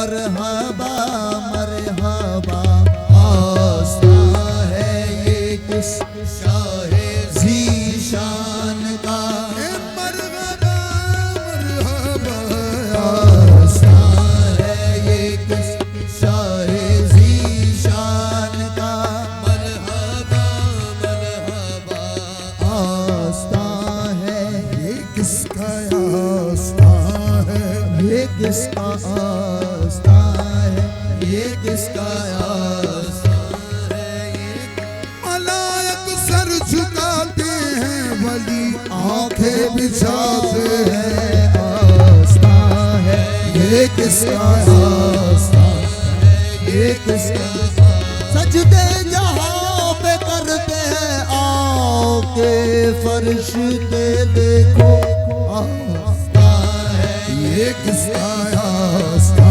मरहबा मरहबा आस्था है ये किस शाहे ज़ीशान का। मरहबा मरहबा आस्था है ये किस शाहे ज़ीशान का। मरहबा मरहबा आस्था है ये किसका आस्था है, ये किसका आस्था है, ये किसका आस्था है। ये मलाइक सर झुकाते हैं, वली आंखें बिछाते हैं। आस्था है ये किसका आस्था है, ये किसका। सजदे जहां पे करते हैं आके फरिश्ते देखो। आस्था है ये किसका आस्था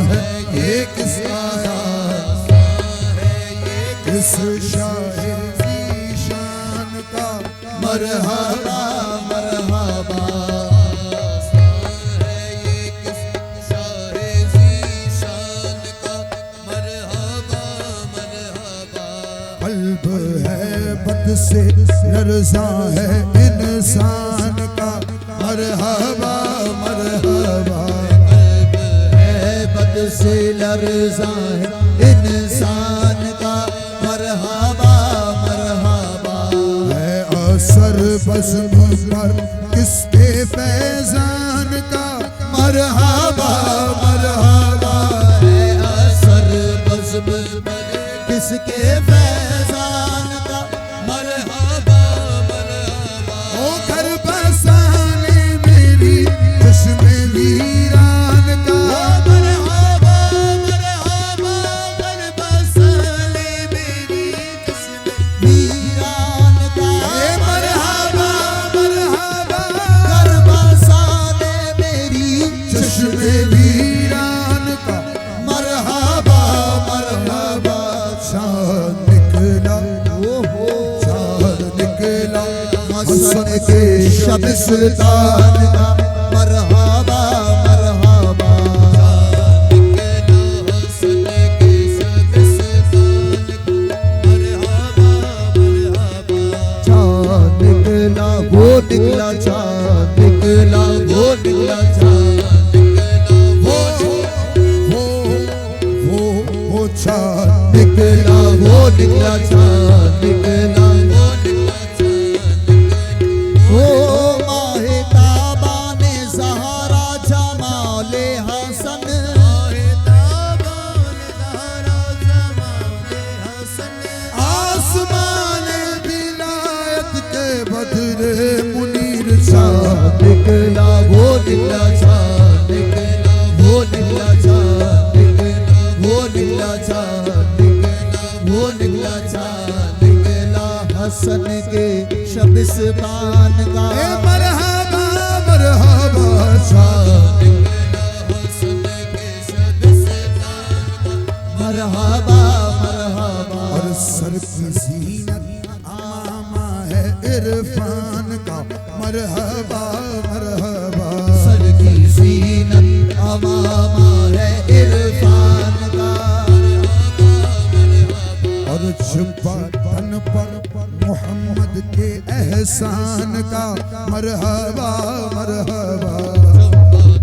है, ये किसका आस्था है। ये किस शाहे ज़ीशान का। मरहबा मरहबा आस्था है ये किस शाहे ज़ीशान का। मरहबा मरहबा। कल्ब है बद से लर्ज़ा है इंसान का। मरहबा मरहबा। कल्ब है बद से लर्ज़ा है इंसान का। मरहबा मरहबा। है असर बज़्म पर किसके फैज़ान का। मरहबा मरहबा। है असर बज़्म पर किसके फैज़ान का। मरहबा मरहबा। ओ घर बसाने मेरी चश्मे वीरान का। मरहबा मरहबा। घर बसाने मेरी चश्मे वीरान का। मरहबा मरहबा। घर बसाने मेरी चश्मे वीरान का। मरहबा मरहबा। चाँद निकला, चाँद निकला हसन के शबिस्तान का। मरहबा मरहबा। चाँद निकला हसन के शबिस्तान का। मरहबा मरहबा। चाँद निकला वो निकला, चाँद निकला वो निकला, चाँद निकला वो चाँद निकला वो निकला, चाँद निकला वो निकला, चाँद निकला। ओ माहे ताबा ने ज़हरा जमाले हसन। माहे ताबा ने ज़हरा जमाले हसन। आसमान विलायत के बदरे मुनीर। चाँद निकला वो निकला, चाँद निकला वो निकला, चाँद निकला वो निकला, चाँद निकला वो निकला, चाँद निकला हसन के शबिस्तान का। मरहबा मरहबा। चाँद निकला हसन के शबिस्तान का। मरहबा मरहबा। और सर की ज़ीनत आमा है इरफान का। मरहबा मरहबा। सर की ज़ीनत आमा है इरफान का। और छुपा तन पर मोहम्मद के एहसान का। मरहबा मरहबा।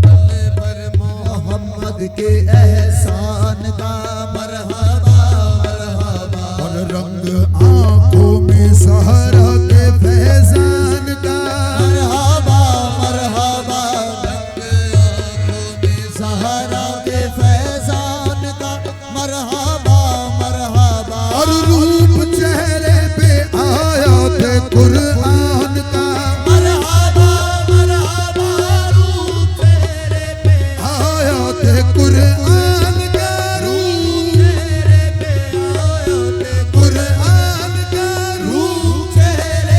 तन पर मोहम्मद के एहसान का। मरहबा मरहबा। और रंग आंखों में ज़हरा के फैज़ान का। मरहबा मरहबा। रंग आंखों में ज़हरा के फैज़ान का। मरहबा मरहबा। और रूप चेहरे पे आया थे कुरान का। मरहबा मरहबा। रूप चेहरे पे आया थे कुरान का। रूप चेहरे पे आया थे कुरान का। रूप चेहरे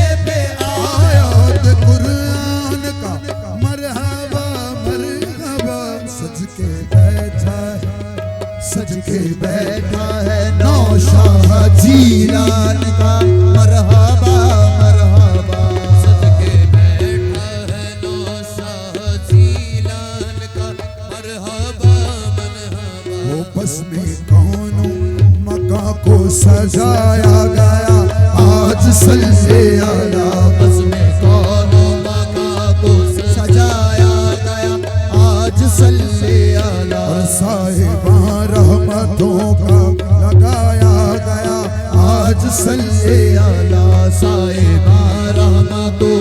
आज सल्ले अला बज़्म-ए कौनो मका को सजाया गया, आज सल्ले अला। और साहिबा रहमतों का लगाया गया, आज सल्ले अला साहिबा रहमतों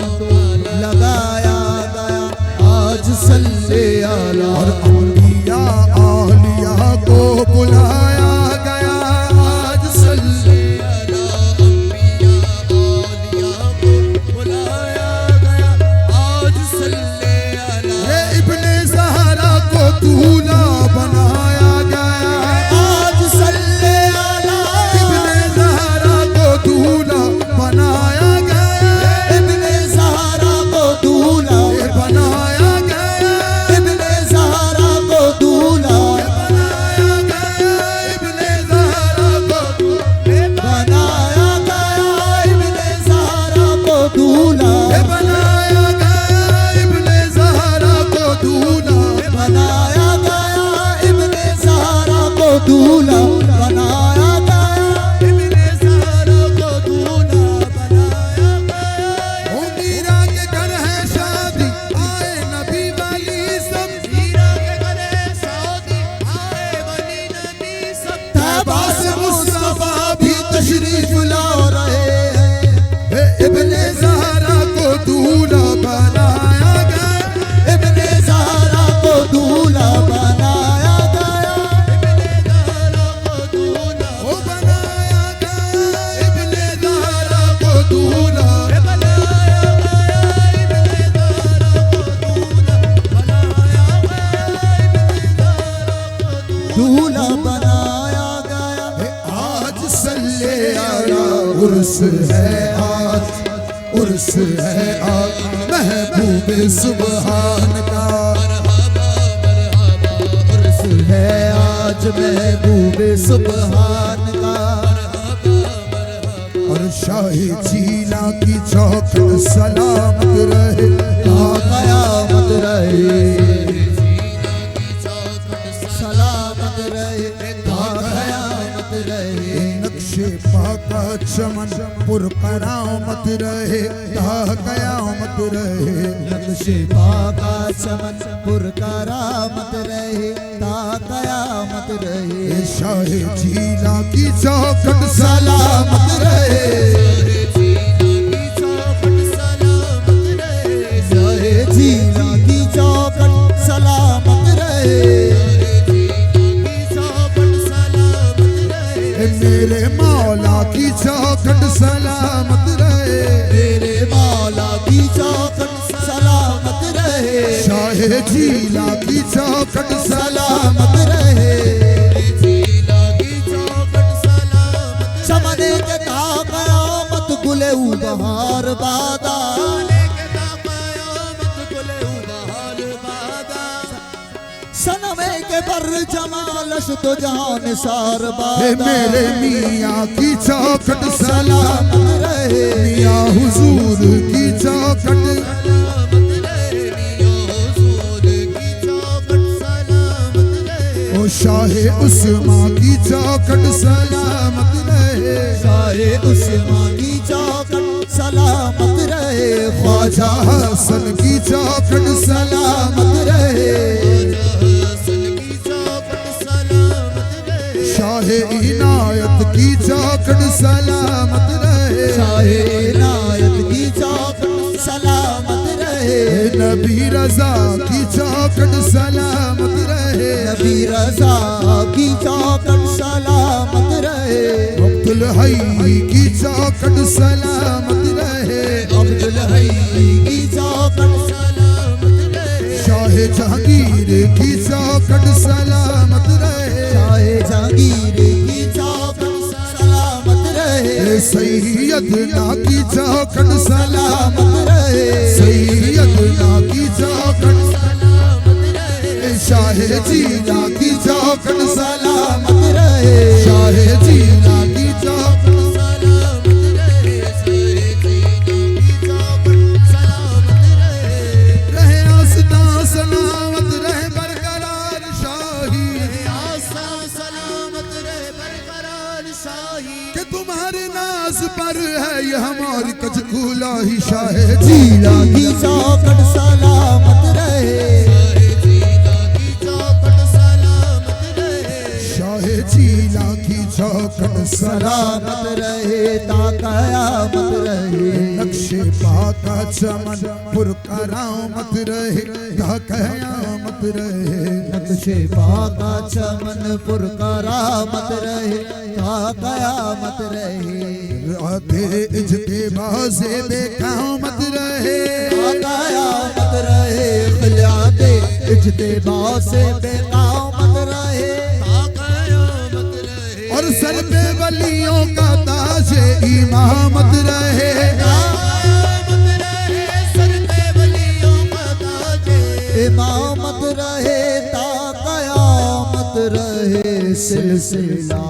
लगाया गया, आज सल्ले अला। और अंबिया आलिया को बुलाया गया, आज सल्ले अला। अंबिया औलिया को बुलाया गया, आज सल्ले अला। इब्ने ज़हरा को दूल्हा बनाया गया, आज सल्ले अला। इब्ने ज़हरा को दूल्हा बनाया गया, इब्ने ज़हरा को दूल्हा बनाया गया, इब्ने ज़हरा को दूल्हा बनाया गया, इब्ने ज़हरा को बनाया गया, इब्ने ज़हरा को दूल्हा बनाया गया, इब्ने ज़हरा को दूल्हा बनाया गया, इब्ने ज़हरा को दूल्हा बनाया गया, इब्ने ज़हरा को दूल्हा बनाया गया। ओ मीरा के घर है शादी, आए नबी वाली सब, मीरा के घर है शादी, आए वली नबी सब। तैबा से मुस्तफा भी तशरीफ ला रहे हैं, इब्ने ज़हरा को दूल्हा बनाया गया, इब्ने ज़हरा को दूल्हा बनाया गया, इब्ने ज़हरा को दूल्हा ओ बनाया गया, इब्ने ज़हरा को दूल्हा बनाया गया, इब्ने ज़हरा को दूल्हा बनाया गया, इब्ने ज़हरा को दूल्हा बनाया गया। आज सल्ले अला। उर्स है आज, उर्स है आज महबूब सुबहान का, उर्स है आज महबूब सुबहान का। और शाही चीला की चौखट सलामत रहे, कयामत रहे, सलामत रहे, कयामत रहे। नक्शे पाका चमन पुरकरामत रहे, कयामत रहे। नक्शे पाका चमन पुरकरामत रहे, ता कयामत रहे। शाही चीला की चौखट सलामत रहे, जीला की चौखट सलामत रहे, मेरे मौला की चौखट सलामत रहे, मेरे मौला की चौखट सलामत रहे, शाहे जीला की चौखट सलामत सलामत रहे। चमने के ता कयामत गुले बहार बादा, सनमे के बर जमालश तो जहान सार बादा। मेरे मियाँ की चौखट सलामत सलामत रहे, मियाँ हुजूर की चौखट, ओ शाहे उस्मा की चौखट सलामत रहे, सारे उस्मान की चौखट सलामत रहे, ख्वाजा हसन की चौखट सलामत रहे, शाहे इनायत की चौखट सलामत रहे, शाहे इनायत की चौखट सलामत रहे, नबी रजा की चौखट सलामत रहे, नबी रजा की चौखट सलामत रहे, अब्दुल हई की चौखट सलामत रहे, अब्दुल हई की चौखट सलामत रहे, शाहे जहांगीर की चौखट सलामत रहे, शाहे जहांगीर की चौखट सलामत रहे, सैयदना की चौखट सलामत सलामत रहे, सैयदना की चौखट सलामत रहे, शाहे जीला की चौखट सलामत रहे, शाहे जीला की चौखट सलामत रहे, सलामत रहे, आस्था सलामत रहे बरकरार शाही, आसा सलामत रहे बरकरार शाही। कि तुम्हारे नाज पर है ये हमारी कचकूला ही शाह जीला की चौखट सलामत रहे, शाह जीला की चौखट सलामत रहे ता कयामत रहे। नक्शे पाका चमन पुरकरामत रहे ता कयामत रहे। नक्शे पाका चमन पुरकरामत रहे ता कयामत रहे। राधे इज्तिमा से बेकामत रहे ता कयामत रहे। खिलाते इज्तिमा से बेकामत रहे ता कयामत रहे। और सर पे वलियों का ताज इमामत रहे। इमामत रहे ता कयामत रहे। सिलसिला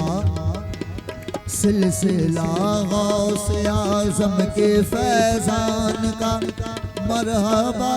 सिलसिला गौसे आज़म के फैज़ान का मरहबा।